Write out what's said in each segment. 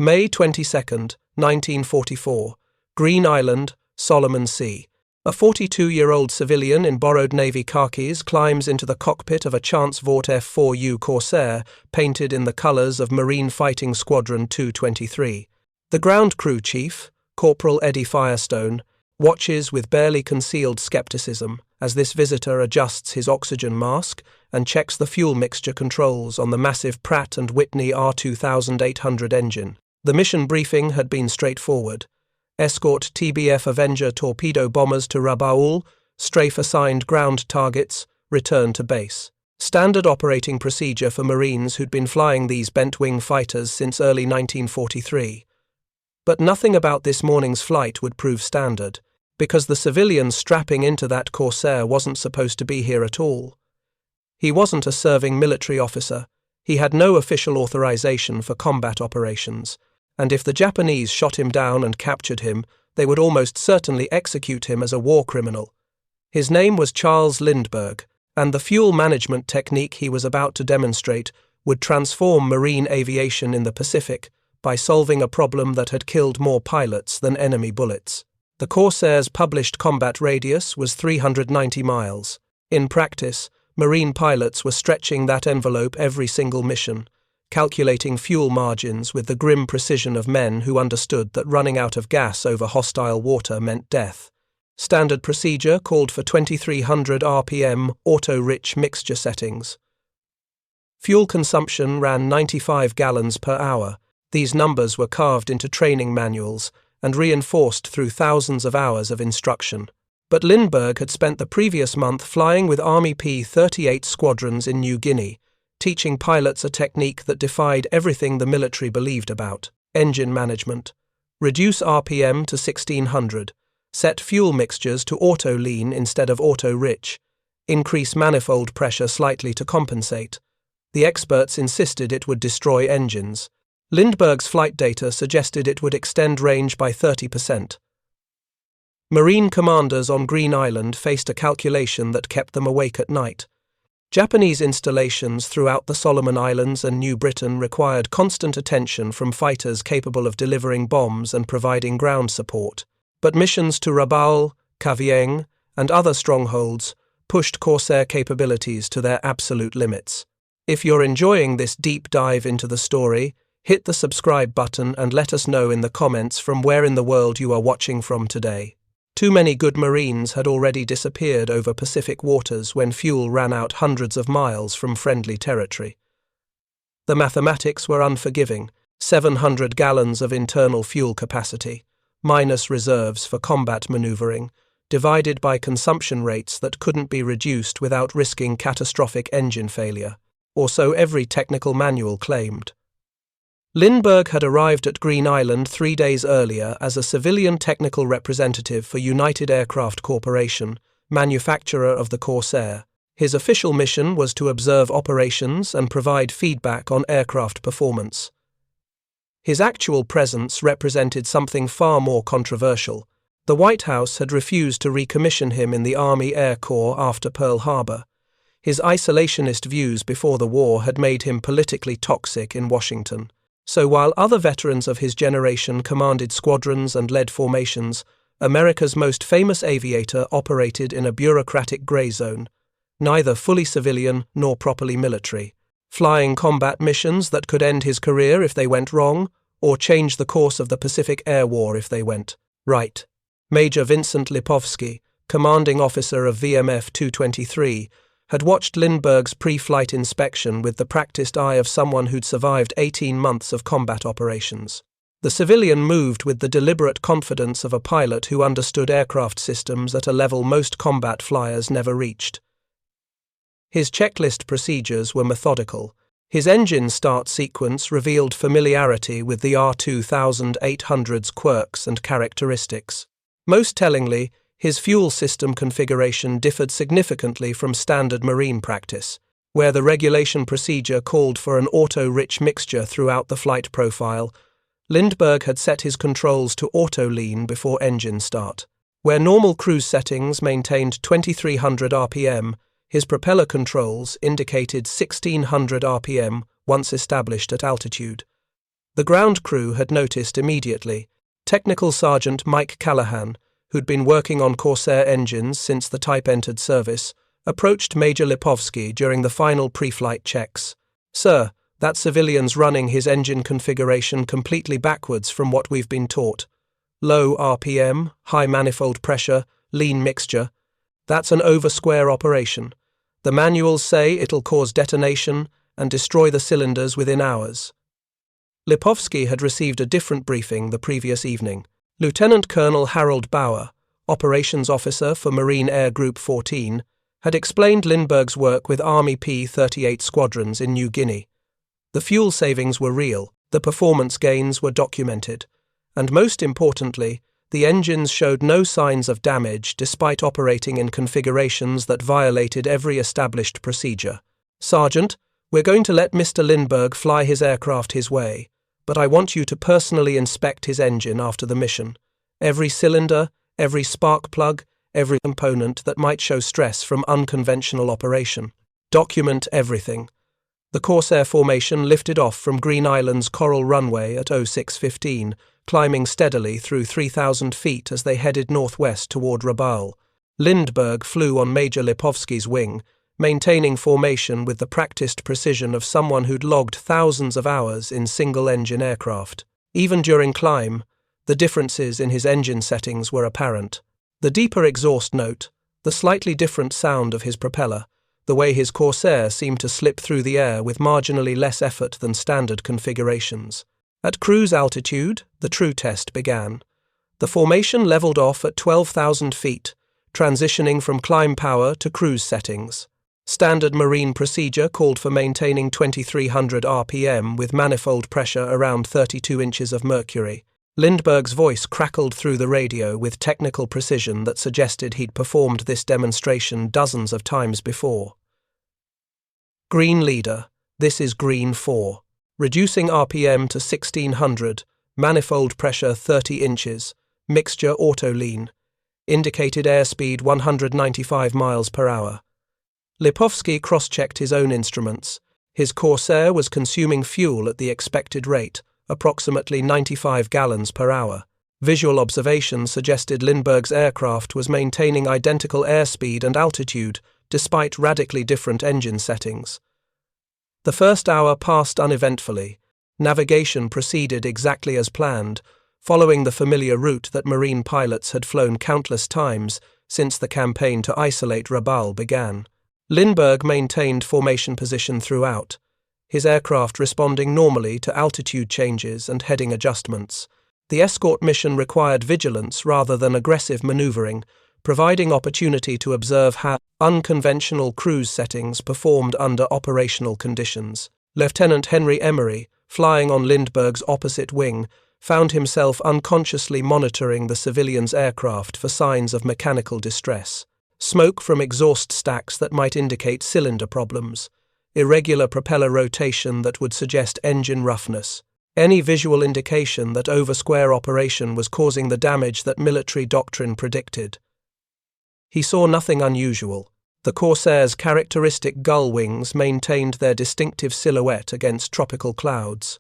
May 22, 1944, Green Island, Solomon Sea. A 42-year-old civilian in borrowed Navy khakis climbs into the cockpit of a Chance Vought F4U Corsair painted in the colours of Marine Fighting Squadron 223. The ground crew chief, Corporal Eddie Firestone, watches with barely concealed skepticism as this visitor adjusts his oxygen mask and checks the fuel mixture controls on the massive Pratt & Whitney R2800 engine. The mission briefing had been straightforward. Escort TBF Avenger torpedo bombers to Rabaul, strafe assigned ground targets, return to base. Standard operating procedure for Marines who'd been flying these bent-wing fighters since early 1943. But nothing about this morning's flight would prove standard, because the civilian strapping into that Corsair wasn't supposed to be here at all. He wasn't a serving military officer. He had no official authorization for combat operations, and if the Japanese shot him down and captured him, they would almost certainly execute him as a war criminal. His name was Charles Lindbergh, and the fuel management technique he was about to demonstrate would transform marine aviation in the Pacific by solving a problem that had killed more pilots than enemy bullets. The Corsair's published combat radius was 390 miles. In practice, Marine pilots were stretching that envelope every single mission, calculating fuel margins with the grim precision of men who understood that running out of gas over hostile water meant death. Standard procedure called for 2300 RPM auto-rich mixture settings. Fuel consumption ran 95 gallons per hour. These numbers were carved into training manuals and reinforced through thousands of hours of instruction. But Lindbergh had spent the previous month flying with Army P-38 squadrons in New Guinea, teaching pilots a technique that defied everything the military believed about: engine management. Reduce RPM to 1600, set fuel mixtures to auto-lean instead of auto-rich, increase manifold pressure slightly to compensate. The experts insisted it would destroy engines. Lindbergh's flight data suggested it would extend range by 30%. Marine commanders on Green Island faced a calculation that kept them awake at night. Japanese installations throughout the Solomon Islands and New Britain required constant attention from fighters capable of delivering bombs and providing ground support. But missions to Rabaul, Aviation, and other strongholds pushed Corsair capabilities to their absolute limits. If you're enjoying this deep dive into the story, hit the subscribe button and let us know in the comments from where in the world you are watching from today. Too many good Marines had already disappeared over Pacific waters when fuel ran out hundreds of miles from friendly territory. The mathematics were unforgiving: 700 gallons of internal fuel capacity, minus reserves for combat maneuvering, divided by consumption rates that couldn't be reduced without risking catastrophic engine failure, or so every technical manual claimed. Lindbergh had arrived at Green Island 3 days earlier as a civilian technical representative for United Aircraft Corporation, manufacturer of the Corsair. His official mission was to observe operations and provide feedback on aircraft performance. His actual presence represented something far more controversial. The White House had refused to recommission him in the Army Air Corps after Pearl Harbor. His isolationist views before the war had made him politically toxic in Washington. So while other veterans of his generation commanded squadrons and led formations, America's most famous aviator operated in a bureaucratic grey zone, neither fully civilian nor properly military, flying combat missions that could end his career if they went wrong, or change the course of the Pacific Air War if they went right. Major Vincent Lipovsky, commanding officer of VMF 223, had watched Lindbergh's pre-flight inspection with the practiced eye of someone who'd survived 18 months of combat operations. The civilian moved with the deliberate confidence of a pilot who understood aircraft systems at a level most combat flyers never reached. His checklist procedures were methodical. His engine start sequence revealed familiarity with the R2800's quirks and characteristics. Most tellingly, his fuel system configuration differed significantly from standard marine practice, where the regulation procedure called for an auto-rich mixture throughout the flight profile. Lindbergh had set his controls to auto-lean before engine start. Where normal cruise settings maintained 2300 RPM, his propeller controls indicated 1600 RPM once established at altitude. The ground crew had noticed immediately. Technical Sergeant Mike Callahan, who'd been working on Corsair engines since the type entered service, approached Major Lipovsky during the final pre-flight checks. "Sir, that civilian's running his engine configuration completely backwards from what we've been taught. Low RPM, high manifold pressure, lean mixture. That's an over-square operation. The manuals say it'll cause detonation and destroy the cylinders within hours." Lipovsky had received a different briefing the previous evening. Lieutenant Colonel Harold Bauer, operations officer for Marine Air Group 14, had explained Lindbergh's work with Army P-38 squadrons in New Guinea. The fuel savings were real, the performance gains were documented, and most importantly, the engines showed no signs of damage despite operating in configurations that violated every established procedure. "Sergeant, we're going to let Mr. Lindbergh fly his aircraft his way, but I want you to personally inspect his engine after the mission. Every cylinder, every spark plug, every component that might show stress from unconventional operation. Document everything." The Corsair formation lifted off from Green Island's coral runway at 06:15, climbing steadily through 3,000 feet as they headed northwest toward Rabaul. Lindbergh flew on Major Lipovsky's wing, maintaining formation with the practiced precision of someone who'd logged thousands of hours in single-engine aircraft. Even during climb, the differences in his engine settings were apparent. The deeper exhaust note, the slightly different sound of his propeller, the way his Corsair seemed to slip through the air with marginally less effort than standard configurations. At cruise altitude, the true test began. The formation leveled off at 12,000 feet, transitioning from climb power to cruise settings. Standard marine procedure called for maintaining 2,300 RPM with manifold pressure around 32 inches of mercury. Lindbergh's voice crackled through the radio with technical precision that suggested he'd performed this demonstration dozens of times before. "Green leader, this is green 4. Reducing RPM to 1,600, manifold pressure 30 inches, mixture auto-lean. Indicated airspeed 195 miles per hour. Lipovsky cross-checked his own instruments. His Corsair was consuming fuel at the expected rate, approximately 95 gallons per hour. Visual observation suggested Lindbergh's aircraft was maintaining identical airspeed and altitude, despite radically different engine settings. The first hour passed uneventfully. Navigation proceeded exactly as planned, following the familiar route that Marine pilots had flown countless times since the campaign to isolate Rabaul began. Lindbergh maintained formation position throughout, his aircraft responding normally to altitude changes and heading adjustments. The escort mission required vigilance rather than aggressive maneuvering, providing opportunity to observe how unconventional cruise settings performed under operational conditions. Lieutenant Henry Emery, flying on Lindbergh's opposite wing, found himself unconsciously monitoring the civilian's aircraft for signs of mechanical distress. Smoke from exhaust stacks that might indicate cylinder problems, irregular propeller rotation that would suggest engine roughness, any visual indication that over-square operation was causing the damage that military doctrine predicted. He saw nothing unusual. The Corsair's characteristic gull wings maintained their distinctive silhouette against tropical clouds.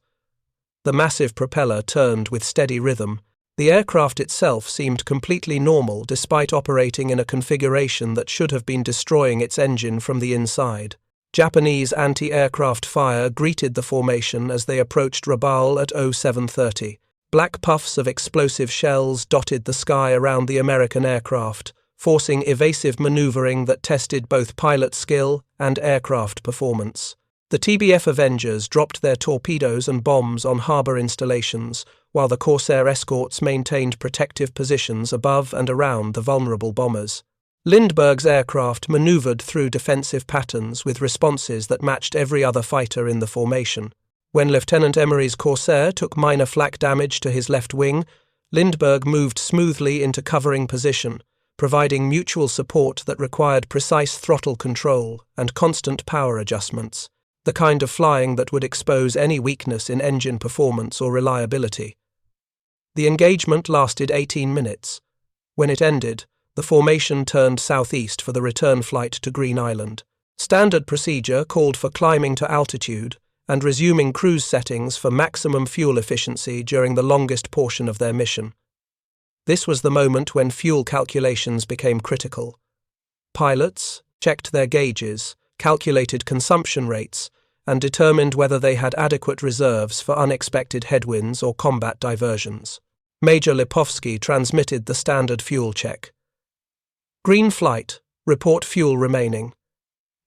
The massive propeller turned with steady rhythm. The aircraft itself seemed completely normal despite operating in a configuration that should have been destroying its engine from the inside. Japanese anti-aircraft fire greeted the formation as they approached Rabaul at 07:30. Black puffs of explosive shells dotted the sky around the American aircraft, forcing evasive maneuvering that tested both pilot skill and aircraft performance. The TBF Avengers dropped their torpedoes and bombs on harbour installations, while the Corsair escorts maintained protective positions above and around the vulnerable bombers. Lindbergh's aircraft manoeuvred through defensive patterns with responses that matched every other fighter in the formation. When Lieutenant Emery's Corsair took minor flak damage to his left wing, Lindbergh moved smoothly into covering position, providing mutual support that required precise throttle control and constant power adjustments, the kind of flying that would expose any weakness in engine performance or reliability. The engagement lasted 18 minutes. When it ended, the formation turned southeast for the return flight to Green Island. Standard procedure called for climbing to altitude and resuming cruise settings for maximum fuel efficiency during the longest portion of their mission. This was the moment when fuel calculations became critical. Pilots checked their gauges, calculated consumption rates, and determined whether they had adequate reserves for unexpected headwinds or combat diversions. Major Lipovsky transmitted the standard fuel check. Green flight, report fuel remaining.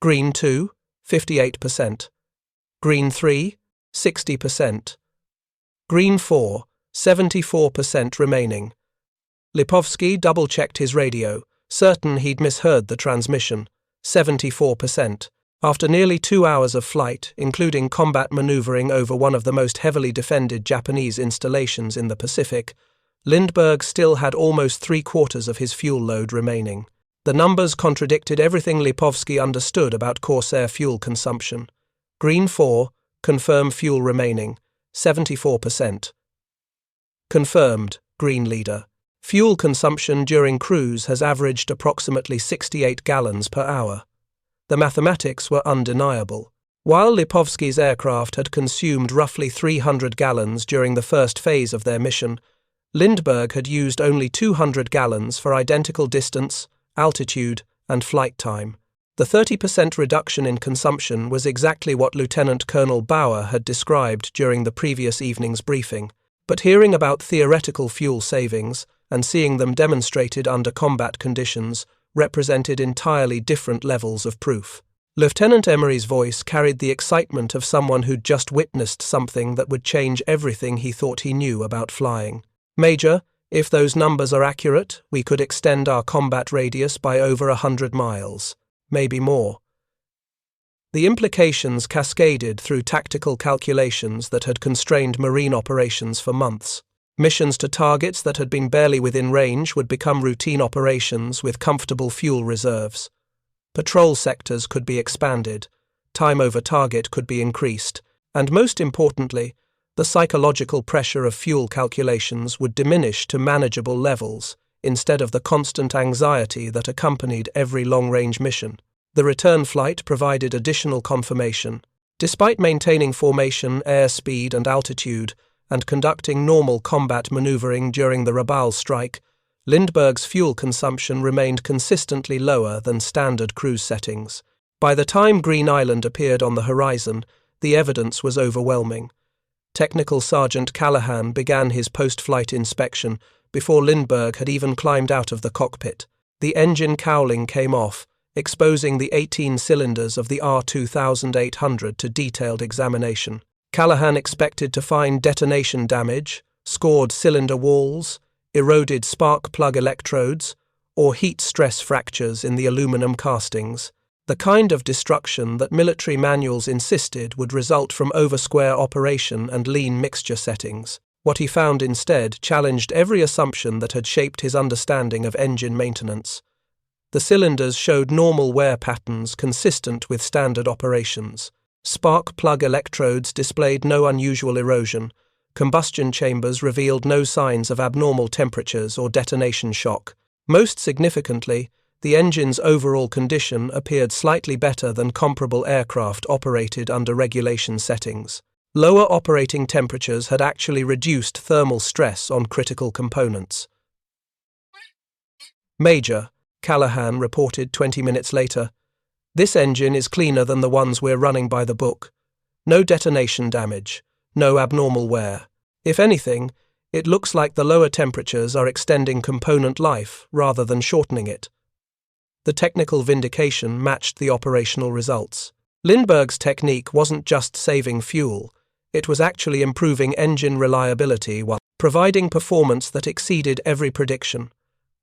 Green 2, 58%. Green 3, 60%. Green 4, 74% remaining. Lipovsky double-checked his radio, certain he'd misheard the transmission. 74%. After nearly 2 hours of flight, including combat maneuvering over one of the most heavily defended Japanese installations in the Pacific, Lindbergh still had almost 3/4 of his fuel load remaining. The numbers contradicted everything Lipovsky understood about Corsair fuel consumption. Green 4, confirm fuel remaining, 74%. Confirmed, Green Leader. Fuel consumption during cruise has averaged approximately 68 gallons per hour. The mathematics were undeniable. While Lipovsky's aircraft had consumed roughly 300 gallons during the first phase of their mission, Lindbergh had used only 200 gallons for identical distance, altitude, and flight time. The 30% reduction in consumption was exactly what Lieutenant Colonel Bauer had described during the previous evening's briefing, but hearing about theoretical fuel savings and seeing them demonstrated under combat conditions represented entirely different levels of proof. Lieutenant Emery's voice carried the excitement of someone who'd just witnessed something that would change everything he thought he knew about flying. Major, if those numbers are accurate, we could extend our combat radius by over 100 miles, maybe more. The implications cascaded through tactical calculations that had constrained Marine operations for months. Missions to targets that had been barely within range would become routine operations with comfortable fuel reserves. Patrol sectors could be expanded, time over target could be increased, and most importantly, the psychological pressure of fuel calculations would diminish to manageable levels instead of the constant anxiety that accompanied every long-range mission. The return flight provided additional confirmation. Despite maintaining formation, airspeed, and altitude, and conducting normal combat maneuvering during the Rabaul strike, Lindbergh's fuel consumption remained consistently lower than standard cruise settings. By the time Green Island appeared on the horizon, the evidence was overwhelming. Technical Sergeant Callahan began his post-flight inspection before Lindbergh had even climbed out of the cockpit. The engine cowling came off, exposing the 18 cylinders of the R2800 to detailed examination. Callahan expected to find detonation damage, scored cylinder walls, eroded spark plug electrodes, or heat stress fractures in the aluminum castings, the kind of destruction that military manuals insisted would result from oversquare operation and lean mixture settings. What he found instead challenged every assumption that had shaped his understanding of engine maintenance. The cylinders showed normal wear patterns consistent with standard operations. Spark plug electrodes displayed no unusual erosion. Combustion chambers revealed no signs of abnormal temperatures or detonation shock. Most significantly, the engine's overall condition appeared slightly better than comparable aircraft operated under regulation settings. Lower operating temperatures had actually reduced thermal stress on critical components. Major, Callahan reported 20 minutes later, this engine is cleaner than the ones we're running by the book. No detonation damage, no abnormal wear. If anything, it looks like the lower temperatures are extending component life rather than shortening it. The technical vindication matched the operational results. Lindbergh's technique wasn't just saving fuel, it was actually improving engine reliability while providing performance that exceeded every prediction.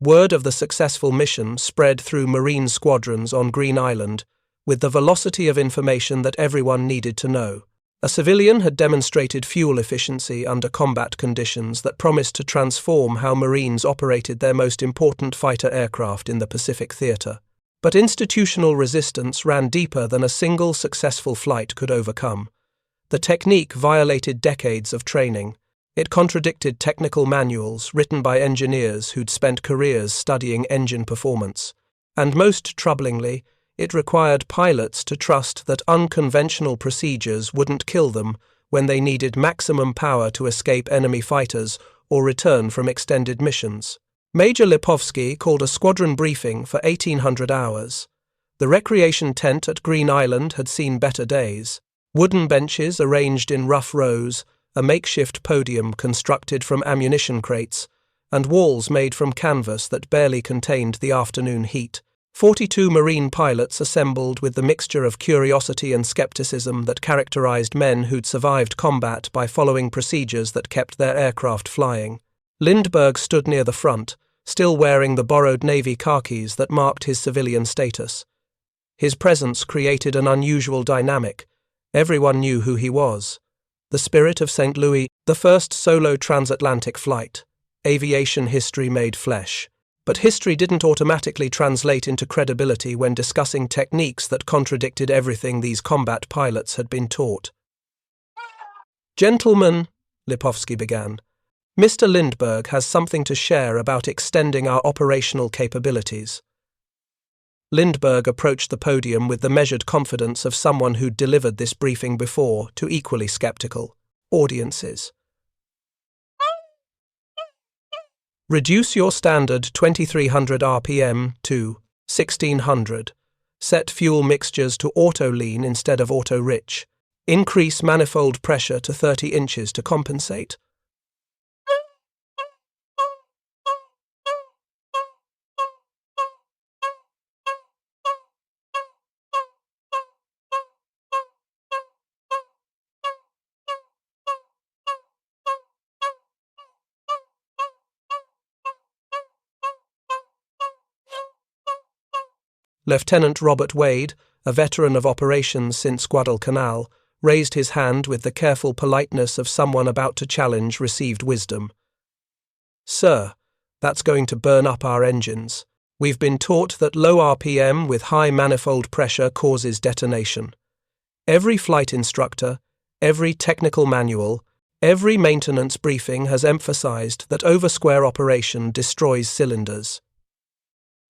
Word of the successful mission spread through Marine squadrons on Green Island with the velocity of information that everyone needed to know. A civilian had demonstrated fuel efficiency under combat conditions that promised to transform how Marines operated their most important fighter aircraft in the Pacific theater. But institutional resistance ran deeper than a single successful flight could overcome. The technique violated decades of training. It contradicted technical manuals written by engineers who'd spent careers studying engine performance. And most troublingly, It required pilots to trust that unconventional procedures wouldn't kill them when they needed maximum power to escape enemy fighters or return from extended missions. Major Lipovsky called a squadron briefing for 1800 hours. The recreation tent at Green Island had seen better days. Wooden benches arranged in rough rows, a makeshift podium constructed from ammunition crates, and walls made from canvas that barely contained the afternoon heat. 42 Marine pilots assembled with the mixture of curiosity and skepticism that characterized men who'd survived combat by following procedures that kept their aircraft flying. Lindbergh stood near the front, still wearing the borrowed Navy khakis that marked his civilian status. His presence created an unusual dynamic. Everyone knew who he was. The spirit of St. Louis, the first solo transatlantic flight. Aviation history made flesh. But history didn't automatically translate into credibility when discussing techniques that contradicted everything these combat pilots had been taught. "Gentlemen," Lipovsky began, "Mr. Lindbergh has something to share about extending our operational capabilities." Lindbergh approached the podium with the measured confidence of someone who'd delivered this briefing before to equally skeptical audiences. "Reduce your standard 2300 RPM to 1600. Set fuel mixtures to auto-lean instead of auto-rich. Increase manifold pressure to 30 inches to compensate." Lieutenant Robert Wade, a veteran of operations since Guadalcanal, raised his hand with the careful politeness of someone about to challenge received wisdom. "Sir, that's going to burn up our engines. We've been taught that low RPM with high manifold pressure causes detonation. Every flight instructor, every technical manual, every maintenance briefing has emphasized that oversquare operation destroys cylinders."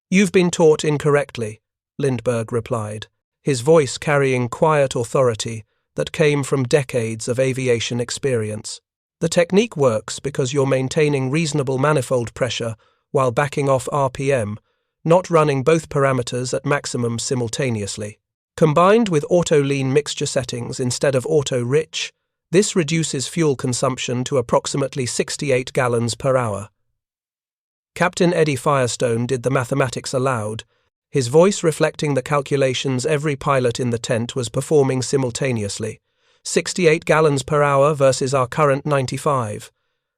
"You've been taught incorrectly," Lindbergh replied, his voice carrying quiet authority that came from decades of aviation experience. "The technique works because you're maintaining reasonable manifold pressure while backing off RPM, not running both parameters at maximum simultaneously. Combined with auto-lean mixture settings instead of auto-rich, this reduces fuel consumption to approximately 68 gallons per hour." Captain Eddie Firestone did the mathematics aloud, his voice reflecting the calculations every pilot in the tent was performing simultaneously. 68 gallons per hour versus our current 95.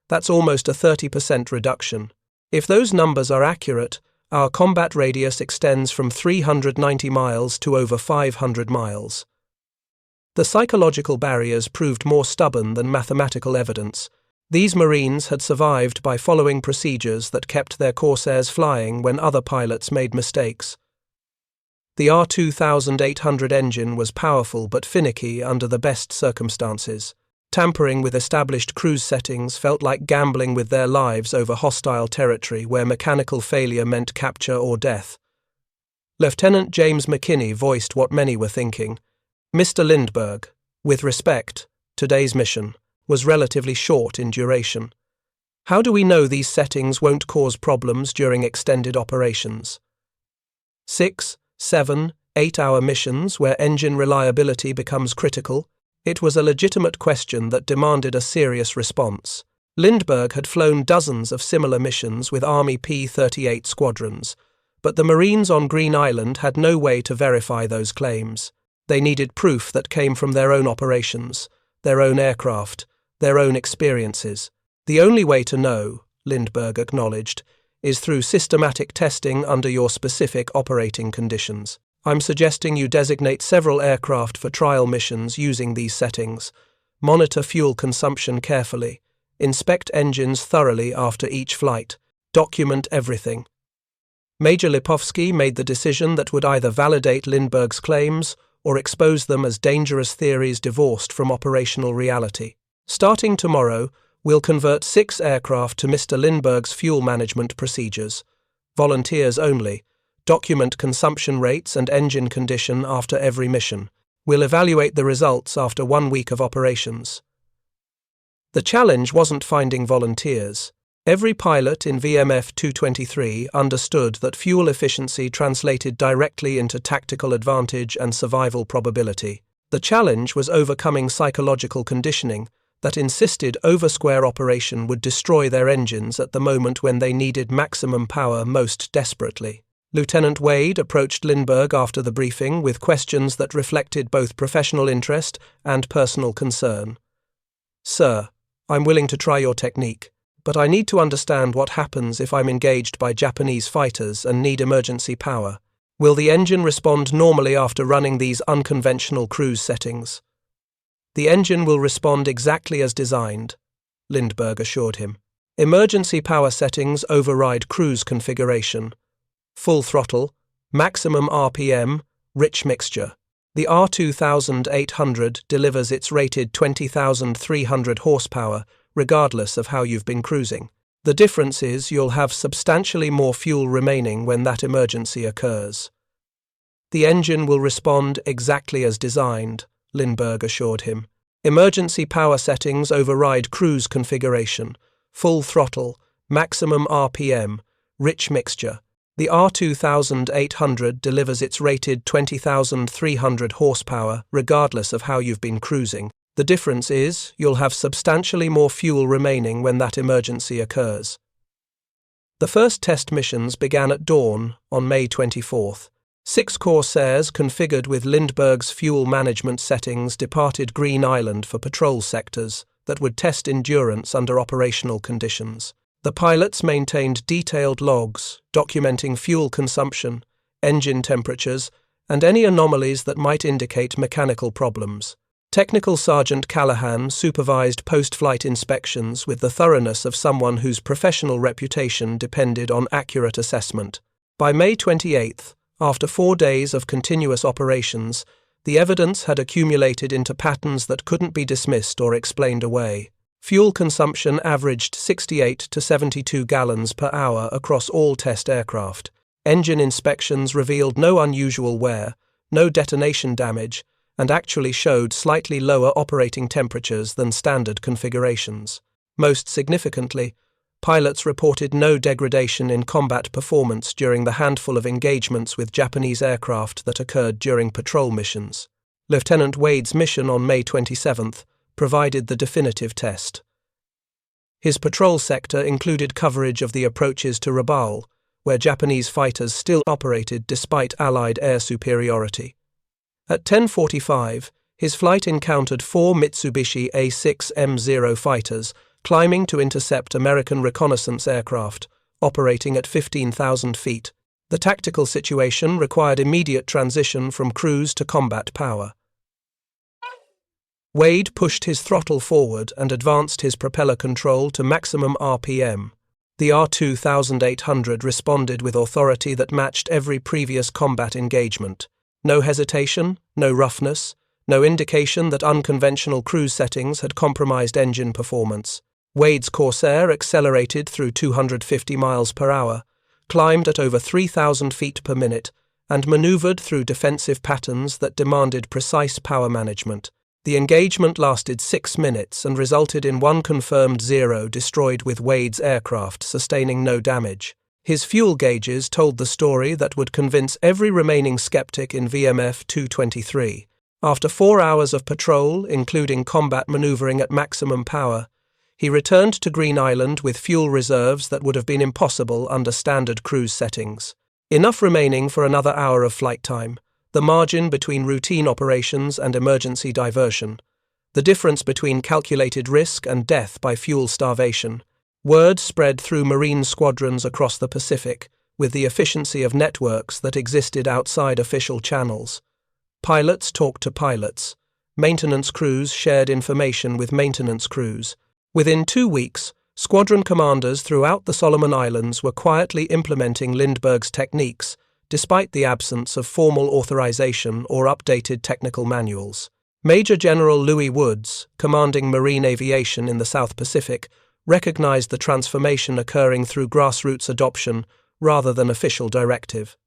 That's almost a 30% reduction. If those numbers are accurate, our combat radius extends from 390 miles to over 500 miles. The psychological barriers proved more stubborn than mathematical evidence. These Marines had survived by following procedures that kept their Corsairs flying when other pilots made mistakes. The R2800 engine was powerful but finicky under the best circumstances. Tampering with established cruise settings felt like gambling with their lives over hostile territory where mechanical failure meant capture or death. Lieutenant James McKinney voiced what many were thinking. "Mr. Lindbergh, with respect, today's mission was relatively short in duration. How do we know these settings won't cause problems during extended operations? 6, 7, 8-hour missions where engine reliability becomes critical? It was a legitimate question that demanded a serious response. Lindbergh had flown dozens of similar missions with Army P-38 squadrons, but the Marines on Green Island had no way to verify those claims. They needed proof that came from their own operations, their own aircraft, their own experiences. The only way to know, Lindbergh acknowledged, is through systematic testing under your specific operating conditions. I'm suggesting you designate several aircraft for trial missions using these settings. Monitor fuel consumption carefully. Inspect engines thoroughly after each flight. Document everything." Major Lipovsky made the decision that would either validate Lindbergh's claims or expose them as dangerous theories divorced from operational reality. "Starting tomorrow, we'll convert 6 aircraft to Mr. Lindbergh's fuel management procedures. Volunteers only, Document consumption rates and engine condition after every mission. We'll evaluate the results after 1 week of operations. The challenge wasn't finding volunteers. Every pilot in VMF 223 understood that fuel efficiency translated directly into tactical advantage and survival probability. The challenge was overcoming psychological conditioning that insisted over-square operation would destroy their engines at the moment when they needed maximum power most desperately. Lieutenant Wade approached Lindbergh after the briefing with questions that reflected both professional interest and personal concern. "Sir, I'm willing to try your technique, but I need to understand what happens if I'm engaged by Japanese fighters and need emergency power. Will the engine respond normally after running these unconventional cruise settings?" "The engine will respond exactly as designed," Lindbergh assured him. "Emergency power settings override cruise configuration. Full throttle, maximum RPM, rich mixture. The R2800 delivers its rated 20,300 horsepower regardless of how you've been cruising. The difference is you'll have substantially more fuel remaining when that emergency occurs." "The engine will respond exactly as designed," Lindbergh assured him. "Emergency power settings override cruise configuration. Full throttle, maximum RPM, rich mixture. The R2800 delivers its rated 20,300 horsepower regardless of how you've been cruising. The difference is you'll have substantially more fuel remaining when that emergency occurs." The first test missions began at dawn on May 24th. 6 Corsairs configured with Lindbergh's fuel management settings departed Green Island for patrol sectors that would test endurance under operational conditions. The pilots maintained detailed logs documenting fuel consumption, engine temperatures, and any anomalies that might indicate mechanical problems. Technical Sergeant Callahan supervised post-flight inspections with the thoroughness of someone whose professional reputation depended on accurate assessment. By May 28th, after 4 days of continuous operations, the evidence had accumulated into patterns that couldn't be dismissed or explained away. Fuel consumption averaged 68 to 72 gallons per hour across all test aircraft. Engine inspections revealed no unusual wear, no detonation damage, and actually showed slightly lower operating temperatures than standard configurations. Most significantly, pilots reported no degradation in combat performance during the handful of engagements with Japanese aircraft that occurred during patrol missions. Lieutenant Wade's mission on May 27th provided the definitive test. His patrol sector included coverage of the approaches to Rabaul, where Japanese fighters still operated despite Allied air superiority. At 10:45, his flight encountered 4 Mitsubishi A6M0 fighters climbing to intercept American reconnaissance aircraft, operating at 15,000 feet. The tactical situation required immediate transition from cruise to combat power. Wade pushed his throttle forward and advanced his propeller control to maximum RPM. The R2800 responded with authority that matched every previous combat engagement. No hesitation, no roughness, no indication that unconventional cruise settings had compromised engine performance. Wade's Corsair accelerated through 250 miles per hour, climbed at over 3,000 feet per minute, and maneuvered through defensive patterns that demanded precise power management. The engagement lasted 6 minutes and resulted in 1 confirmed zero destroyed with Wade's aircraft sustaining no damage. His fuel gauges told the story that would convince every remaining skeptic in VMF 223. After 4 hours of patrol, including combat maneuvering at maximum power, he returned to Green Island with fuel reserves that would have been impossible under standard cruise settings. Enough remaining for another hour of flight time, the margin between routine operations and emergency diversion, the difference between calculated risk and death by fuel starvation. Word spread through Marine squadrons across the Pacific with the efficiency of networks that existed outside official channels. Pilots talked to pilots. Maintenance crews shared information with maintenance crews. Within 2 weeks, squadron commanders throughout the Solomon Islands were quietly implementing Lindbergh's techniques, despite the absence of formal authorization or updated technical manuals. Major General Louis Woods, commanding Marine Aviation in the South Pacific, recognized the transformation occurring through grassroots adoption rather than official directive.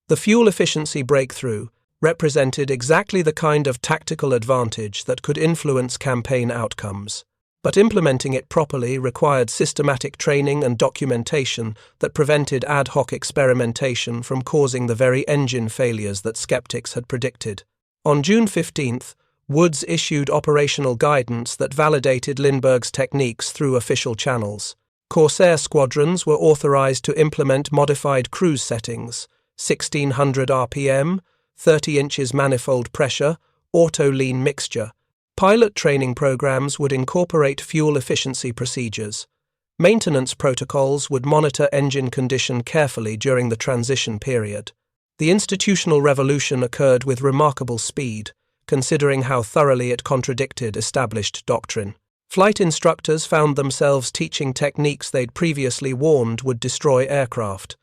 The fuel efficiency breakthrough represented exactly the kind of tactical advantage that could influence campaign outcomes. But implementing it properly required systematic training and documentation that prevented ad hoc experimentation from causing the very engine failures that skeptics had predicted. On June 15th, Woods issued operational guidance that validated Lindbergh's techniques through official channels. Corsair squadrons were authorized to implement modified cruise settings, 1600 RPM, 30 inches manifold pressure, auto-lean mixture. Pilot training programs would incorporate fuel efficiency procedures. Maintenance protocols would monitor engine condition carefully during the transition period. The institutional revolution occurred with remarkable speed, considering how thoroughly it contradicted established doctrine. Flight instructors found themselves teaching techniques they'd previously warned would destroy aircraft.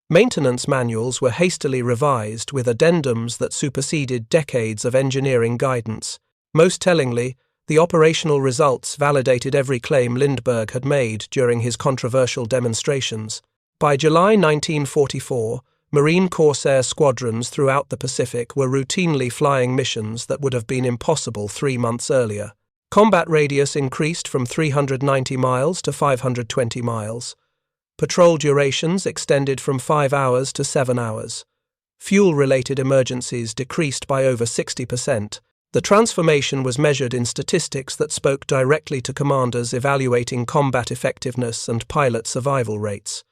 Maintenance manuals were hastily revised with addendums that superseded decades of engineering guidance. Most tellingly, the operational results validated every claim Lindbergh had made during his controversial demonstrations. By July 1944, Marine Corsair squadrons throughout the Pacific were routinely flying missions that would have been impossible 3 months earlier. Combat radius increased from 390 miles to 520 miles. Patrol durations extended from 5 hours to 7 hours. Fuel-related emergencies decreased by over 60%. The transformation was measured in statistics that spoke directly to commanders evaluating combat effectiveness and pilot survival rates.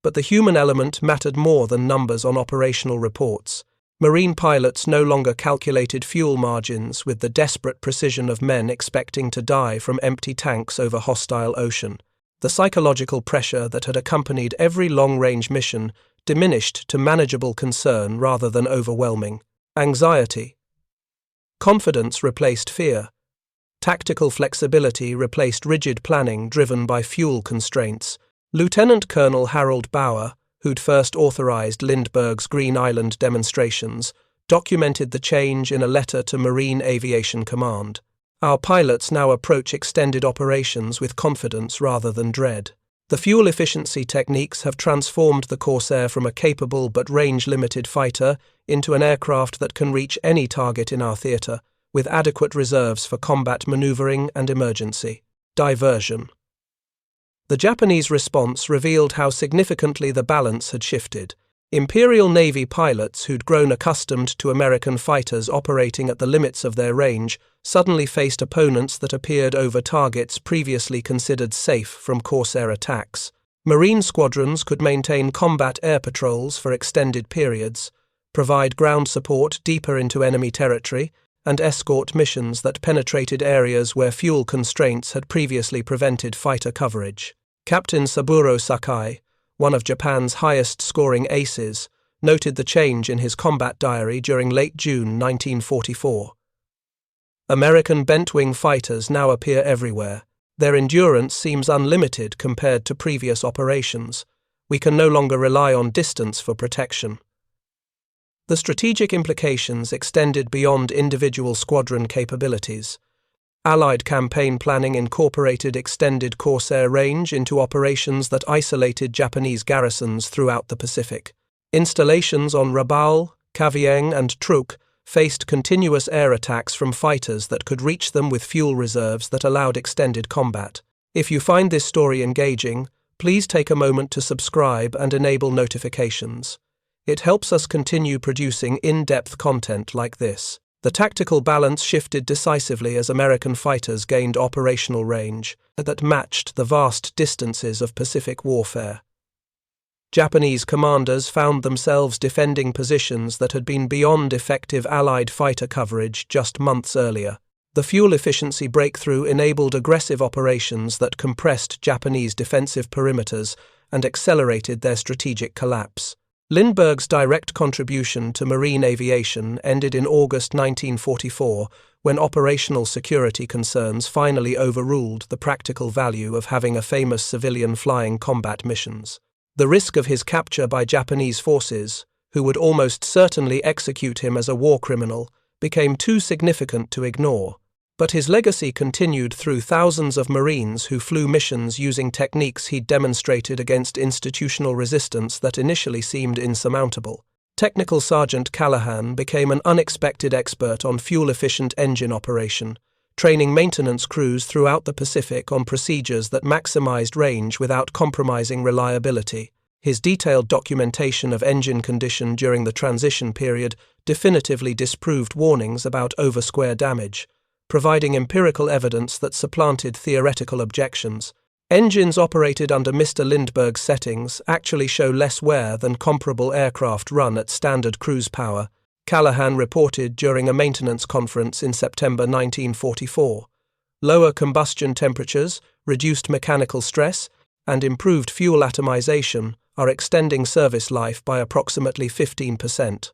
But the human element mattered more than numbers on operational reports. Marine pilots no longer calculated fuel margins with the desperate precision of men expecting to die from empty tanks over hostile ocean. The psychological pressure that had accompanied every long-range mission diminished to manageable concern rather than overwhelming anxiety. Confidence replaced fear. Tactical flexibility replaced rigid planning driven by fuel constraints. Lieutenant Colonel Harold Bauer, who'd first authorized Lindbergh's Green Island demonstrations, documented the change in a letter to Marine Aviation Command. Our pilots now approach extended operations with confidence rather than dread. The fuel efficiency techniques have transformed the Corsair from a capable but range-limited fighter into an aircraft that can reach any target in our theater, with adequate reserves for combat maneuvering and emergency. Diversion. The Japanese response revealed how significantly the balance had shifted. Imperial Navy pilots who'd grown accustomed to American fighters operating at the limits of their range suddenly faced opponents that appeared over targets previously considered safe from Corsair attacks. Marine squadrons could maintain combat air patrols for extended periods, provide ground support deeper into enemy territory, and escort missions that penetrated areas where fuel constraints had previously prevented fighter coverage. Captain Saburo Sakai, one of Japan's highest-scoring aces, noted the change in his combat diary during late June 1944. American bent-wing fighters now appear everywhere. Their endurance seems unlimited compared to previous operations. We can no longer rely on distance for protection. The strategic implications extended beyond individual squadron capabilities. Allied campaign planning incorporated extended Corsair range into operations that isolated Japanese garrisons throughout the Pacific. Installations on Rabaul, Cavite, and Truk faced continuous air attacks from fighters that could reach them with fuel reserves that allowed extended combat. If you find this story engaging, please take a moment to subscribe and enable notifications. It helps us continue producing in-depth content like this. The tactical balance shifted decisively as American fighters gained operational range that matched the vast distances of Pacific warfare. Japanese commanders found themselves defending positions that had been beyond effective Allied fighter coverage just months earlier. The fuel efficiency breakthrough enabled aggressive operations that compressed Japanese defensive perimeters and accelerated their strategic collapse. Lindbergh's direct contribution to marine aviation ended in August 1944 when operational security concerns finally overruled the practical value of having a famous civilian flying combat missions. The risk of his capture by Japanese forces, who would almost certainly execute him as a war criminal, became too significant to ignore. But his legacy continued through thousands of Marines who flew missions using techniques he'd demonstrated against institutional resistance that initially seemed insurmountable. Technical Sergeant Callahan became an unexpected expert on fuel-efficient engine operation, training maintenance crews throughout the Pacific on procedures that maximized range without compromising reliability. His detailed documentation of engine condition during the transition period definitively disproved warnings about over-square damage, providing empirical evidence that supplanted theoretical objections. Engines operated under Mr. Lindbergh's settings actually show less wear than comparable aircraft run at standard cruise power, Callahan reported during a maintenance conference in September 1944. Lower combustion temperatures, reduced mechanical stress, and improved fuel atomization are extending service life by approximately 15%.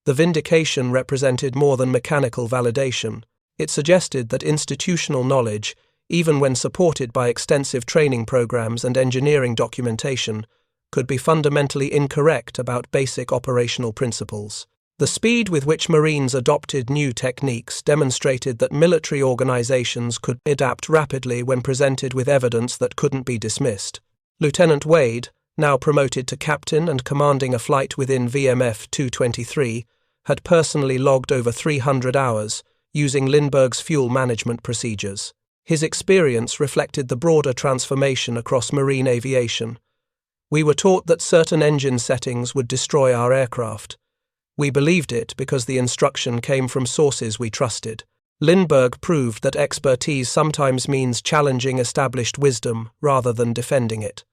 The vindication represented more than mechanical validation. It suggested that institutional knowledge, even when supported by extensive training programs and engineering documentation, could be fundamentally incorrect about basic operational principles. The speed with which Marines adopted new techniques demonstrated that military organizations could adapt rapidly when presented with evidence that couldn't be dismissed. Lieutenant Wade, now promoted to captain and commanding a flight within VMF 223, had personally logged over 300 hours, using Lindbergh's fuel management procedures. His experience reflected the broader transformation across marine aviation. We were taught that certain engine settings would destroy our aircraft. We believed it because the instruction came from sources we trusted. Lindbergh proved that expertise sometimes means challenging established wisdom rather than defending it.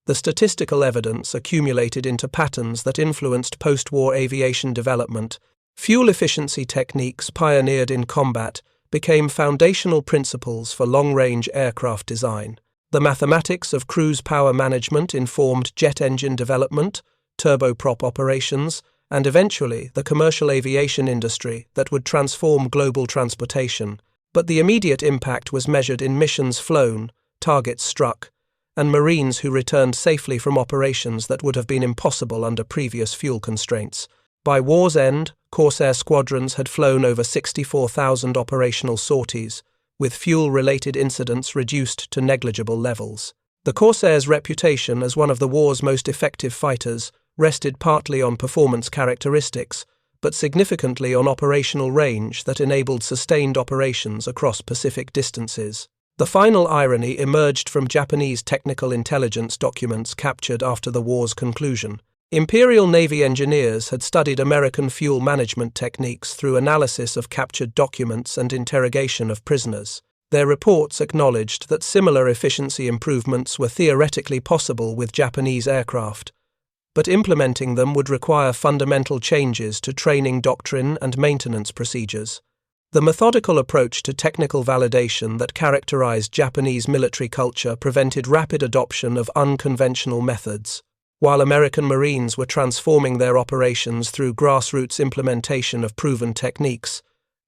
The statistical evidence accumulated into patterns that influenced post-war aviation development. Fuel efficiency techniques pioneered in combat became foundational principles for long-range aircraft design. The mathematics of cruise power management informed jet engine development, turboprop operations, and eventually the commercial aviation industry that would transform global transportation. But the immediate impact was measured in missions flown, targets struck, and Marines who returned safely from operations that would have been impossible under previous fuel constraints. By war's end, Corsair squadrons had flown over 64,000 operational sorties, with fuel-related incidents reduced to negligible levels. The Corsairs' reputation as one of the war's most effective fighters rested partly on performance characteristics, but significantly on operational range that enabled sustained operations across Pacific distances. The final irony emerged from Japanese technical intelligence documents captured after the war's conclusion. Imperial Navy engineers had studied American fuel management techniques through analysis of captured documents and interrogation of prisoners. Their reports acknowledged that similar efficiency improvements were theoretically possible with Japanese aircraft, but implementing them would require fundamental changes to training doctrine and maintenance procedures. The methodical approach to technical validation that characterized Japanese military culture prevented rapid adoption of unconventional methods. While American Marines were transforming their operations through grassroots implementation of proven techniques,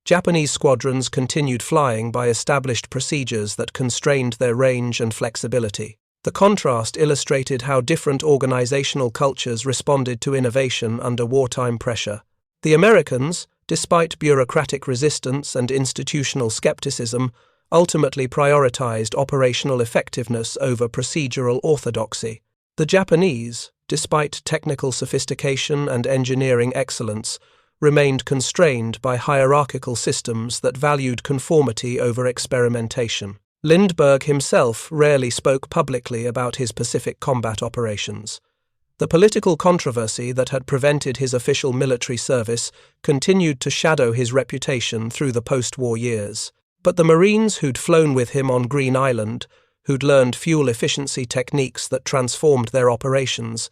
Japanese squadrons continued flying by established procedures that constrained their range and flexibility. The contrast illustrated how different organizational cultures responded to innovation under wartime pressure. The Americans, despite bureaucratic resistance and institutional skepticism, ultimately prioritized operational effectiveness over procedural orthodoxy. The Japanese, despite technical sophistication and engineering excellence, remained constrained by hierarchical systems that valued conformity over experimentation. Lindbergh himself rarely spoke publicly about his Pacific combat operations. The political controversy that had prevented his official military service continued to shadow his reputation through the post-war years. But the Marines who'd flown with him on Green Island, who'd learned fuel efficiency techniques that transformed their operations,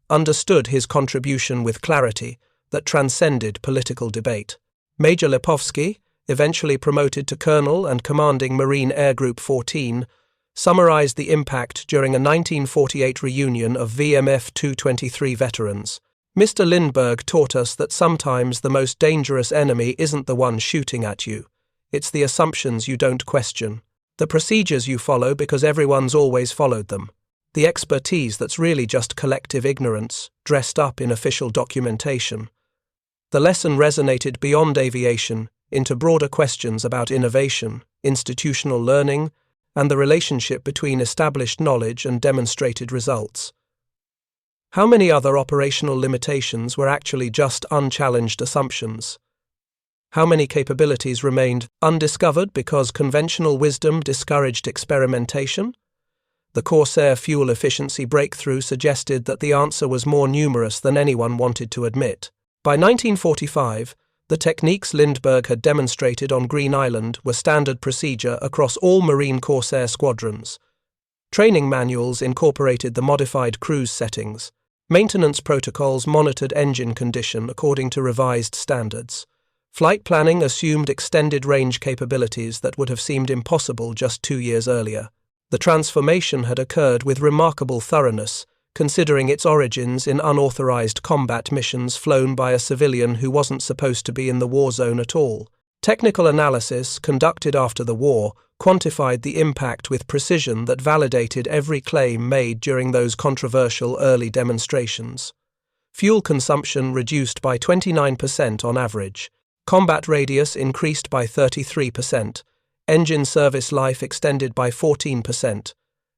understood his contribution with clarity that transcended political debate. Major Lipovsky, eventually promoted to colonel and commanding Marine Air Group 14, summarized the impact during a 1948 reunion of VMF 223 veterans. Mr. Lindbergh taught us that sometimes the most dangerous enemy isn't the one shooting at you. It's the assumptions you don't question, the procedures you follow because everyone's always followed them, the expertise that's really just collective ignorance, dressed up in official documentation. The lesson resonated beyond aviation, into broader questions about innovation, institutional learning, and the relationship between established knowledge and demonstrated results. How many other operational limitations were actually just unchallenged assumptions? How many capabilities remained undiscovered because conventional wisdom discouraged experimentation? The Corsair fuel efficiency breakthrough suggested that the answer was more numerous than anyone wanted to admit. By 1945, the techniques Lindbergh had demonstrated on Green Island were standard procedure across all Marine Corsair squadrons. Training manuals incorporated the modified cruise settings. Maintenance protocols monitored engine condition according to revised standards. Flight planning assumed extended range capabilities that would have seemed impossible just 2 years earlier. The transformation had occurred with remarkable thoroughness, considering its origins in unauthorized combat missions flown by a civilian who wasn't supposed to be in the war zone at all. Technical analysis, conducted after the war, quantified the impact with precision that validated every claim made during those controversial early demonstrations. Fuel consumption reduced by 29% on average. Combat radius increased by 33%. Engine service life extended by 14%.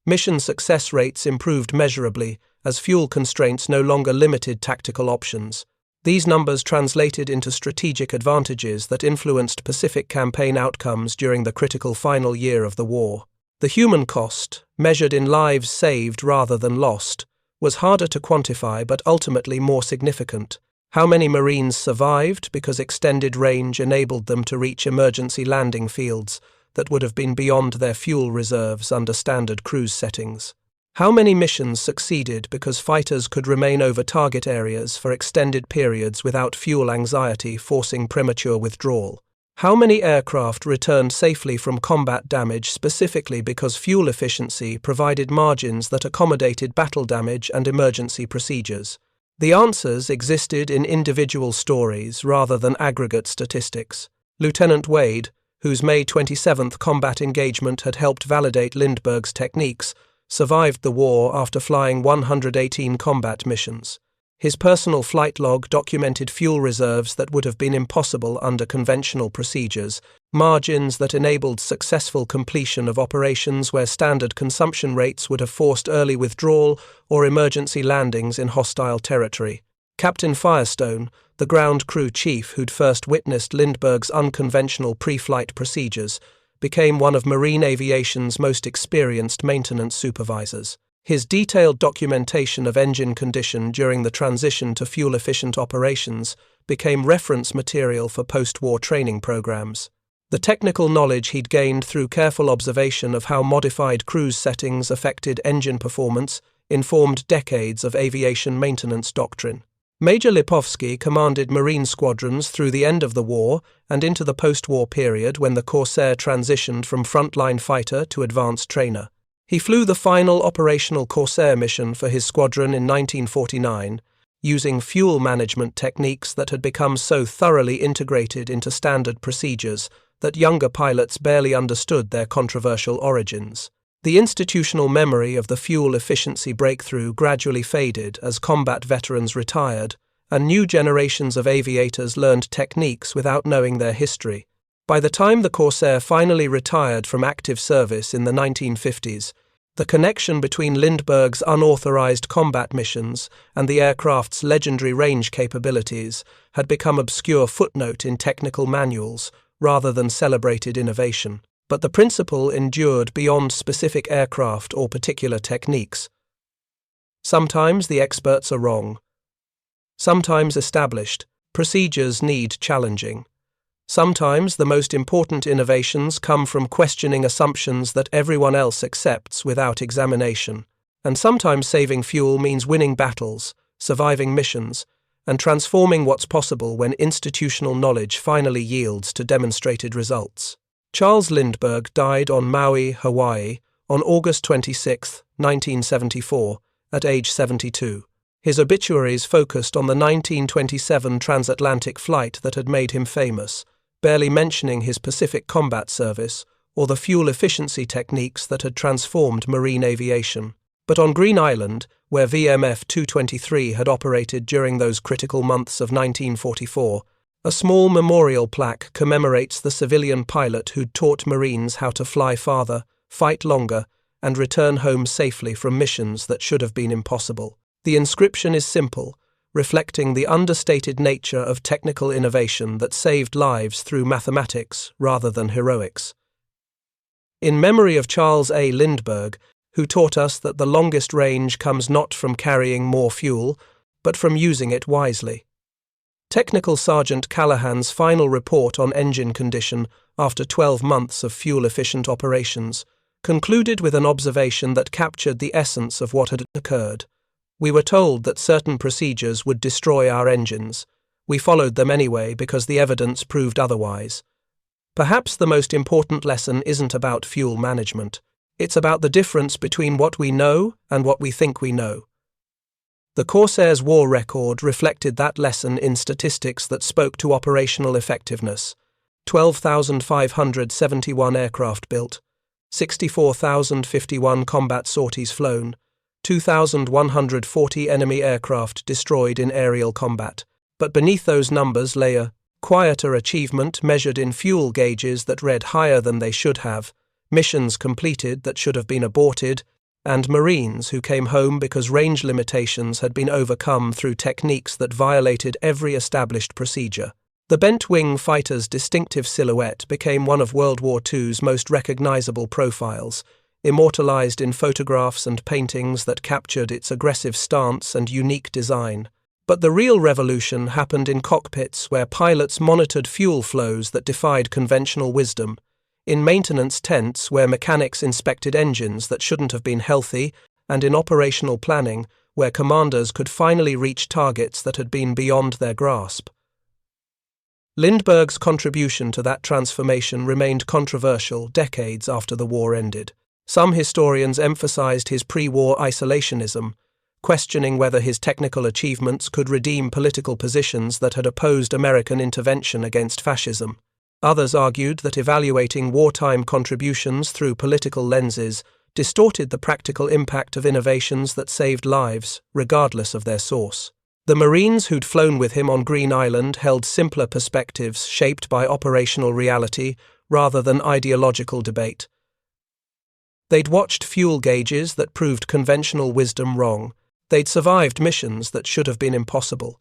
Mission success rates improved measurably as fuel constraints no longer limited tactical options. These numbers translated into strategic advantages that influenced Pacific campaign outcomes during the critical final year of the war. The human cost, measured in lives saved rather than lost, was harder to quantify but ultimately more significant. How many Marines survived because extended range enabled them to reach emergency landing fields that would have been beyond their fuel reserves under standard cruise settings? How many missions succeeded because fighters could remain over target areas for extended periods without fuel anxiety forcing premature withdrawal? How many aircraft returned safely from combat damage specifically because fuel efficiency provided margins that accommodated battle damage and emergency procedures? The answers existed in individual stories rather than aggregate statistics. Lieutenant Wade, whose May 27th combat engagement had helped validate Lindbergh's techniques, survived the war after flying 118 combat missions. His personal flight log documented fuel reserves that would have been impossible under conventional procedures, margins that enabled successful completion of operations where standard consumption rates would have forced early withdrawal or emergency landings in hostile territory. Captain Firestone, the ground crew chief who'd first witnessed Lindbergh's unconventional pre-flight procedures, became one of Marine Aviation's most experienced maintenance supervisors. His detailed documentation of engine condition during the transition to fuel-efficient operations became reference material for post-war training programs. The technical knowledge he'd gained through careful observation of how modified cruise settings affected engine performance informed decades of aviation maintenance doctrine. Major Lipovsky commanded Marine squadrons through the end of the war and into the post-war period when the Corsair transitioned from frontline fighter to advanced trainer. He flew the final operational Corsair mission for his squadron in 1949, using fuel management techniques that had become so thoroughly integrated into standard procedures that younger pilots barely understood their controversial origins. The institutional memory of the fuel efficiency breakthrough gradually faded as combat veterans retired, and new generations of aviators learned techniques without knowing their history. By the time the Corsair finally retired from active service in the 1950s, the connection between Lindbergh's unauthorized combat missions and the aircraft's legendary range capabilities had become an obscure footnote in technical manuals rather than celebrated innovation. But the principle endured beyond specific aircraft or particular techniques. Sometimes the experts are wrong. Sometimes established procedures need challenging. Sometimes the most important innovations come from questioning assumptions that everyone else accepts without examination. And sometimes saving fuel means winning battles, surviving missions, and transforming what's possible when institutional knowledge finally yields to demonstrated results. Charles Lindbergh died on Maui, Hawaii, on August 26, 1974, at age 72. His obituaries focused on the 1927 transatlantic flight that had made him famous, barely mentioning his Pacific combat service or the fuel efficiency techniques that had transformed marine aviation. But on Green Island, where VMF 223 had operated during those critical months of 1944, A small memorial plaque commemorates the civilian pilot who'd taught Marines how to fly farther, fight longer, and return home safely from missions that should have been impossible. The inscription is simple, reflecting the understated nature of technical innovation that saved lives through mathematics rather than heroics. In memory of Charles A. Lindbergh, who taught us that the longest range comes not from carrying more fuel, but from using it wisely. Technical Sergeant Callahan's final report on engine condition after 12 months of fuel-efficient operations concluded with an observation that captured the essence of what had occurred. We were told that certain procedures would destroy our engines. We followed them anyway because the evidence proved otherwise. Perhaps the most important lesson isn't about fuel management. It's about the difference between what we know and what we think we know. The Corsairs' war record reflected that lesson in statistics that spoke to operational effectiveness. 12,571 aircraft built, 64,051 combat sorties flown, 2,140 enemy aircraft destroyed in aerial combat. But beneath those numbers lay a quieter achievement measured in fuel gauges that read higher than they should have, missions completed that should have been aborted, and Marines who came home because range limitations had been overcome through techniques that violated every established procedure. The bent-wing fighter's distinctive silhouette became one of World War II's most recognizable profiles, immortalized in photographs and paintings that captured its aggressive stance and unique design. But the real revolution happened in cockpits where pilots monitored fuel flows that defied conventional wisdom, in maintenance tents where mechanics inspected engines that shouldn't have been healthy, and in operational planning where commanders could finally reach targets that had been beyond their grasp. Lindbergh's contribution to that transformation remained controversial decades after the war ended. Some historians emphasized his pre-war isolationism, questioning whether his technical achievements could redeem political positions that had opposed American intervention against fascism. Others argued that evaluating wartime contributions through political lenses distorted the practical impact of innovations that saved lives, regardless of their source. The Marines who'd flown with him on Green Island held simpler perspectives shaped by operational reality rather than ideological debate. They'd watched fuel gauges that proved conventional wisdom wrong. They'd survived missions that should have been impossible.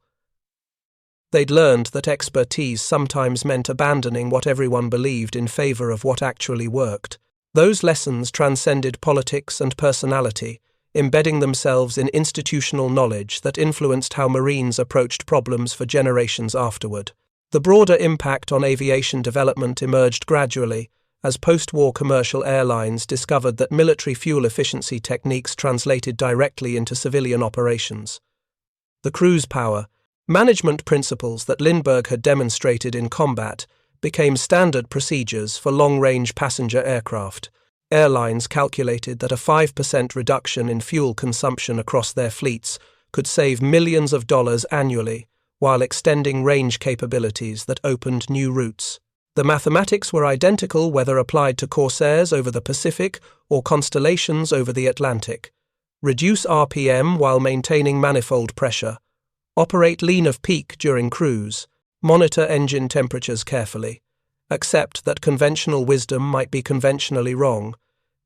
They'd learned that expertise sometimes meant abandoning what everyone believed in favor of what actually worked. Those lessons transcended politics and personality, embedding themselves in institutional knowledge that influenced how Marines approached problems for generations afterward. The broader impact on aviation development emerged gradually, as post-war commercial airlines discovered that military fuel efficiency techniques translated directly into civilian operations. The cruise power, management principles that Lindbergh had demonstrated in combat became standard procedures for long-range passenger aircraft. Airlines calculated that a 5% reduction in fuel consumption across their fleets could save millions of dollars annually, while extending range capabilities that opened new routes. The mathematics were identical whether applied to Corsairs over the Pacific or Constellations over the Atlantic. Reduce RPM while maintaining manifold pressure. Operate lean of peak during cruise. Monitor engine temperatures carefully. Accept that conventional wisdom might be conventionally wrong.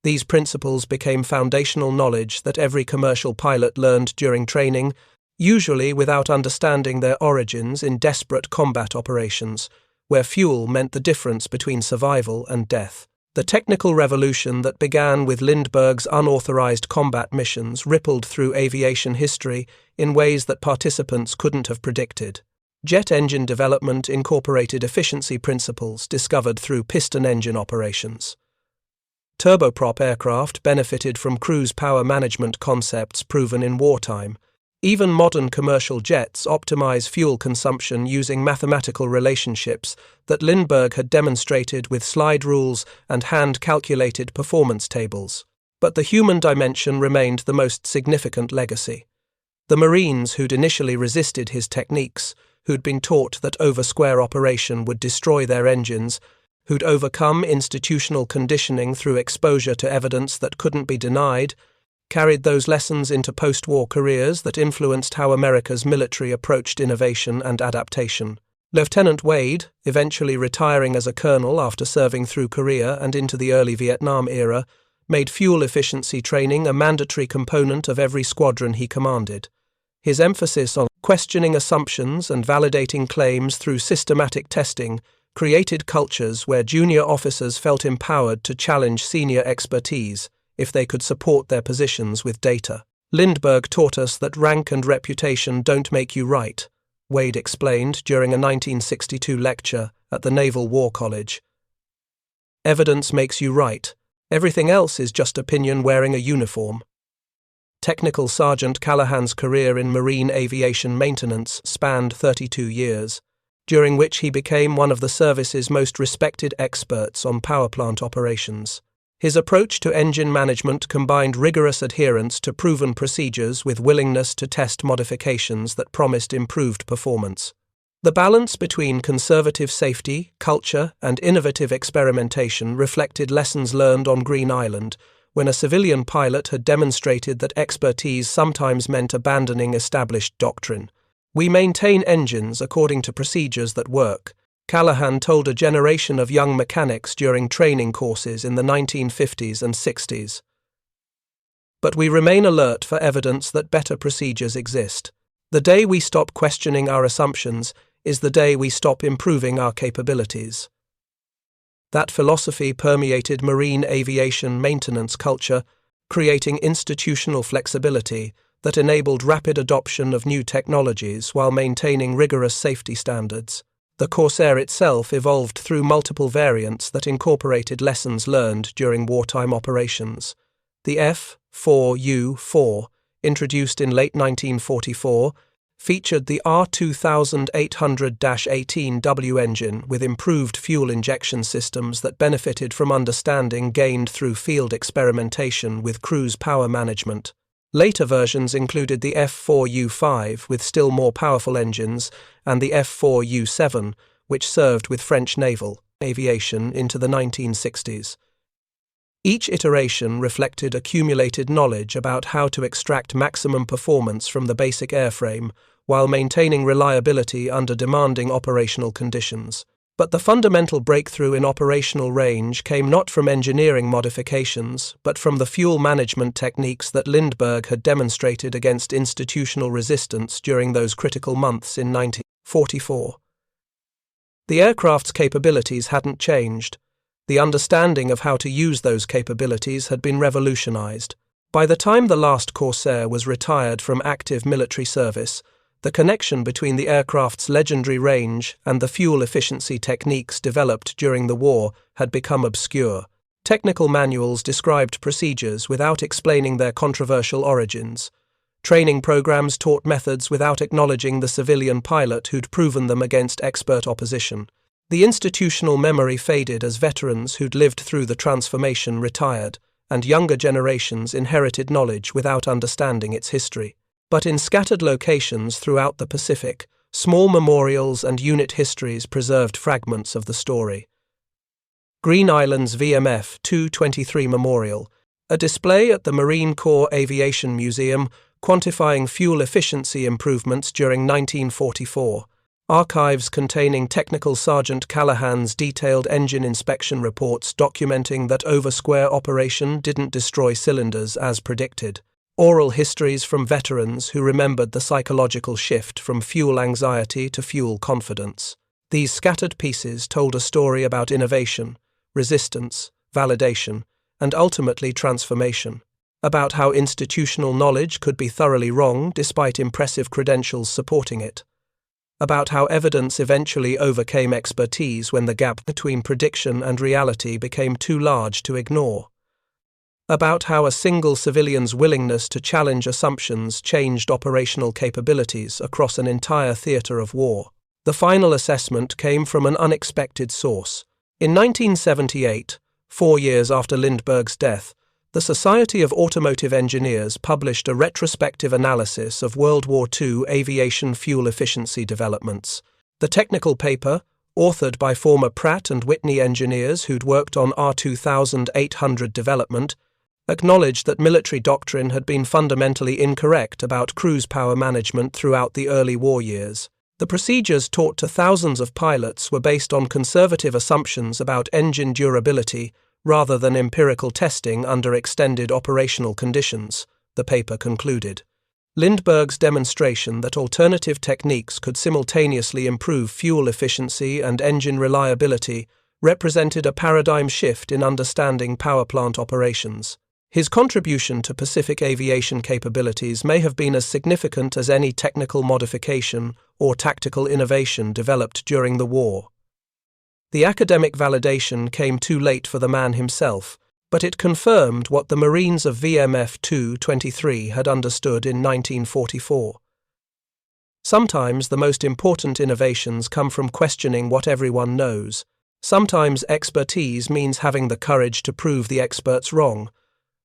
These principles became foundational knowledge that every commercial pilot learned during training, usually without understanding their origins in desperate combat operations, where fuel meant the difference between survival and death. The technical revolution that began with Lindbergh's unauthorized combat missions rippled through aviation history in ways that participants couldn't have predicted. Jet engine development incorporated efficiency principles discovered through piston engine operations. Turboprop aircraft benefited from cruise power management concepts proven in wartime. Even modern commercial jets optimize fuel consumption using mathematical relationships that Lindbergh had demonstrated with slide rules and hand-calculated performance tables. But the human dimension remained the most significant legacy. The Marines who'd initially resisted his techniques, who'd been taught that over-square operation would destroy their engines, who'd overcome institutional conditioning through exposure to evidence that couldn't be denied, carried those lessons into post-war careers that influenced how America's military approached innovation and adaptation. Lieutenant Wade, eventually retiring as a colonel after serving through Korea and into the early Vietnam era, made fuel efficiency training a mandatory component of every squadron he commanded. His emphasis on questioning assumptions and validating claims through systematic testing created cultures where junior officers felt empowered to challenge senior expertise if they could support their positions with data. Lindbergh taught us that rank and reputation don't make you right, Wade explained during a 1962 lecture at the Naval War College. Evidence makes you right. Everything else is just opinion wearing a uniform. Technical Sergeant Callahan's career in marine aviation maintenance spanned 32 years, during which he became one of the service's most respected experts on power plant operations. His approach to engine management combined rigorous adherence to proven procedures with willingness to test modifications that promised improved performance. The balance between conservative safety, culture, and innovative experimentation reflected lessons learned on Green Island, when a civilian pilot had demonstrated that expertise sometimes meant abandoning established doctrine. "We maintain engines according to procedures that work," Callahan told a generation of young mechanics during training courses in the 1950s and 60s. "But we remain alert for evidence that better procedures exist. The day we stop questioning our assumptions is the day we stop improving our capabilities." That philosophy permeated marine aviation maintenance culture, creating institutional flexibility that enabled rapid adoption of new technologies while maintaining rigorous safety standards. The Corsair itself evolved through multiple variants that incorporated lessons learned during wartime operations. The F-4U-4, introduced in late 1944, featured the R2800-18W engine with improved fuel injection systems that benefited from understanding gained through field experimentation with cruise power management. Later versions included the F-4U-5 with still more powerful engines and the F-4U-7, which served with French naval aviation into the 1960s. Each iteration reflected accumulated knowledge about how to extract maximum performance from the basic airframe while maintaining reliability under demanding operational conditions. But the fundamental breakthrough in operational range came not from engineering modifications, but from the fuel management techniques that Lindbergh had demonstrated against institutional resistance during those critical months in 1944. The aircraft's capabilities hadn't changed. The understanding of how to use those capabilities had been revolutionized. By the time the last Corsair was retired from active military service, the connection between the aircraft's legendary range and the fuel efficiency techniques developed during the war had become obscure. Technical manuals described procedures without explaining their controversial origins. Training programs taught methods without acknowledging the civilian pilot who'd proven them against expert opposition. The institutional memory faded as veterans who'd lived through the transformation retired, and younger generations inherited knowledge without understanding its history. But in scattered locations throughout the Pacific, small memorials and unit histories preserved fragments of the story. Green Island's VMF 223 Memorial, a display at the Marine Corps Aviation Museum quantifying fuel efficiency improvements during 1944. Archives containing Technical Sergeant Callahan's detailed engine inspection reports documenting that over-square operation didn't destroy cylinders as predicted. Oral histories from veterans who remembered the psychological shift from fuel anxiety to fuel confidence. These scattered pieces told a story about innovation, resistance, validation, and ultimately transformation. About how institutional knowledge could be thoroughly wrong despite impressive credentials supporting it. About how evidence eventually overcame expertise when the gap between prediction and reality became too large to ignore. About how a single civilian's willingness to challenge assumptions changed operational capabilities across an entire theatre of war. The final assessment came from an unexpected source. In 1978, 4 years after Lindbergh's death, the Society of Automotive Engineers published a retrospective analysis of World War II aviation fuel efficiency developments. The technical paper, authored by former Pratt & Whitney engineers who'd worked on R2800 development, acknowledged that military doctrine had been fundamentally incorrect about cruise power management throughout the early war years. The procedures taught to thousands of pilots were based on conservative assumptions about engine durability rather than empirical testing under extended operational conditions, the paper concluded. Lindbergh's demonstration that alternative techniques could simultaneously improve fuel efficiency and engine reliability represented a paradigm shift in understanding power plant operations. His contribution to Pacific aviation capabilities may have been as significant as any technical modification or tactical innovation developed during the war. The academic validation came too late for the man himself, but it confirmed what the Marines of VMF 223 had understood in 1944. Sometimes the most important innovations come from questioning what everyone knows. Sometimes expertise means having the courage to prove the experts wrong.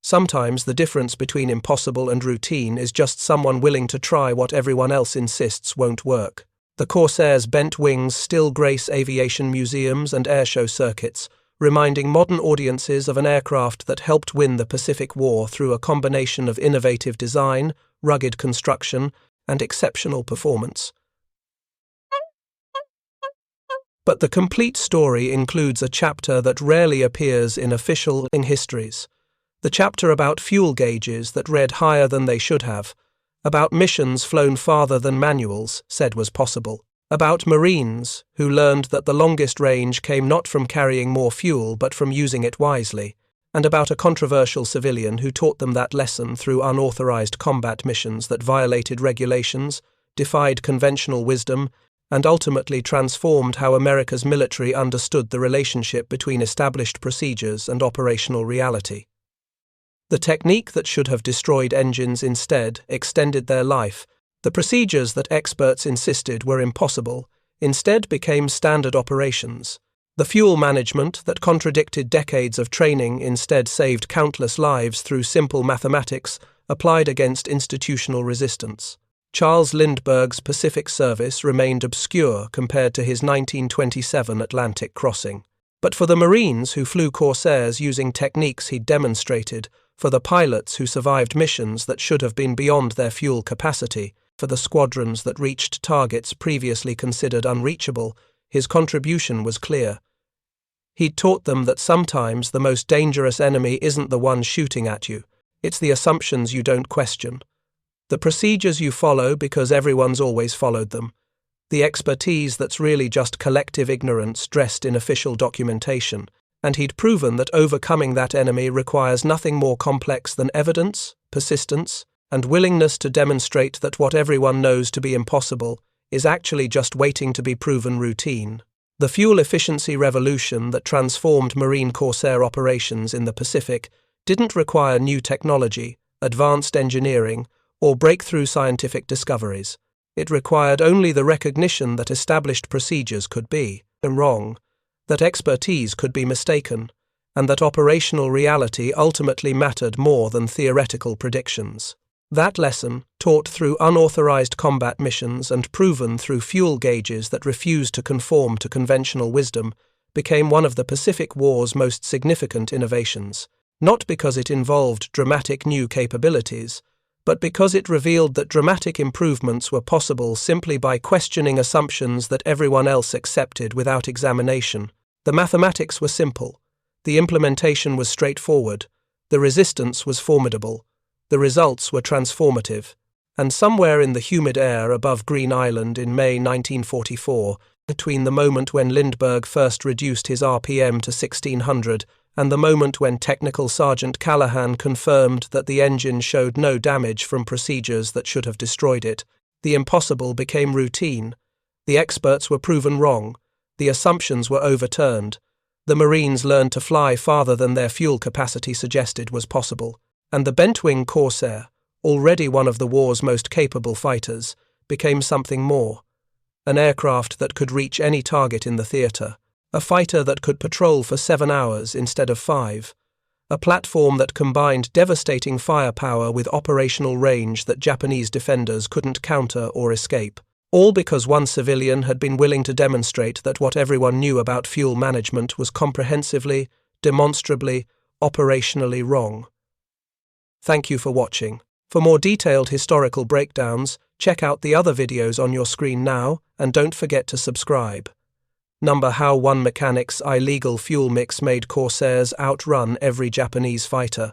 Sometimes the difference between impossible and routine is just someone willing to try what everyone else insists won't work. The Corsairs' bent wings still grace aviation museums and airshow circuits, reminding modern audiences of an aircraft that helped win the Pacific War through a combination of innovative design, rugged construction, and exceptional performance. But the complete story includes a chapter that rarely appears in official histories. The chapter about fuel gauges that read higher than they should have, about missions flown farther than manuals said was possible, about Marines who learned that the longest range came not from carrying more fuel but from using it wisely, and about a controversial civilian who taught them that lesson through unauthorized combat missions that violated regulations, defied conventional wisdom, and ultimately transformed how America's military understood the relationship between established procedures and operational reality. The technique that should have destroyed engines instead extended their life. The procedures that experts insisted were impossible instead became standard operations. The fuel management that contradicted decades of training instead saved countless lives through simple mathematics applied against institutional resistance. Charles Lindbergh's Pacific service remained obscure compared to his 1927 Atlantic crossing. But for the Marines who flew Corsairs using techniques he'd demonstrated, for the pilots who survived missions that should have been beyond their fuel capacity, for the squadrons that reached targets previously considered unreachable, his contribution was clear. He'd taught them that sometimes the most dangerous enemy isn't the one shooting at you, it's the assumptions you don't question. The procedures you follow because everyone's always followed them. The expertise that's really just collective ignorance dressed in official documentation, and he'd proven that overcoming that enemy requires nothing more complex than evidence, persistence, and willingness to demonstrate that what everyone knows to be impossible is actually just waiting to be proven routine. The fuel efficiency revolution that transformed Marine Corsair operations in the Pacific didn't require new technology, advanced engineering, or breakthrough scientific discoveries. It required only the recognition that established procedures could be wrong, that expertise could be mistaken, and that operational reality ultimately mattered more than theoretical predictions. That lesson, taught through unauthorized combat missions and proven through fuel gauges that refused to conform to conventional wisdom, became one of the Pacific War's most significant innovations, not because it involved dramatic new capabilities, but because it revealed that dramatic improvements were possible simply by questioning assumptions that everyone else accepted without examination. The mathematics were simple, the implementation was straightforward, the resistance was formidable, the results were transformative, and somewhere in the humid air above Green Island in May 1944, between the moment when Lindbergh first reduced his RPM to 1600 and the moment when Technical Sergeant Callahan confirmed that the engine showed no damage from procedures that should have destroyed it, the impossible became routine. The experts were proven wrong. The assumptions were overturned. The Marines learned to fly farther than their fuel capacity suggested was possible. And the bent-wing Corsair, already one of the war's most capable fighters, became something more. An aircraft that could reach any target in the theater. A fighter that could patrol for 7 hours instead of 5. A platform that combined devastating firepower with operational range that Japanese defenders couldn't counter or escape. All because one civilian had been willing to demonstrate that what everyone knew about fuel management was comprehensively, demonstrably, operationally wrong. Thank you for watching. For more detailed historical breakdowns, Check out the other videos on your screen now, and don't forget to subscribe. Number How one mechanic's illegal fuel mix made Corsairs outrun every Japanese fighter.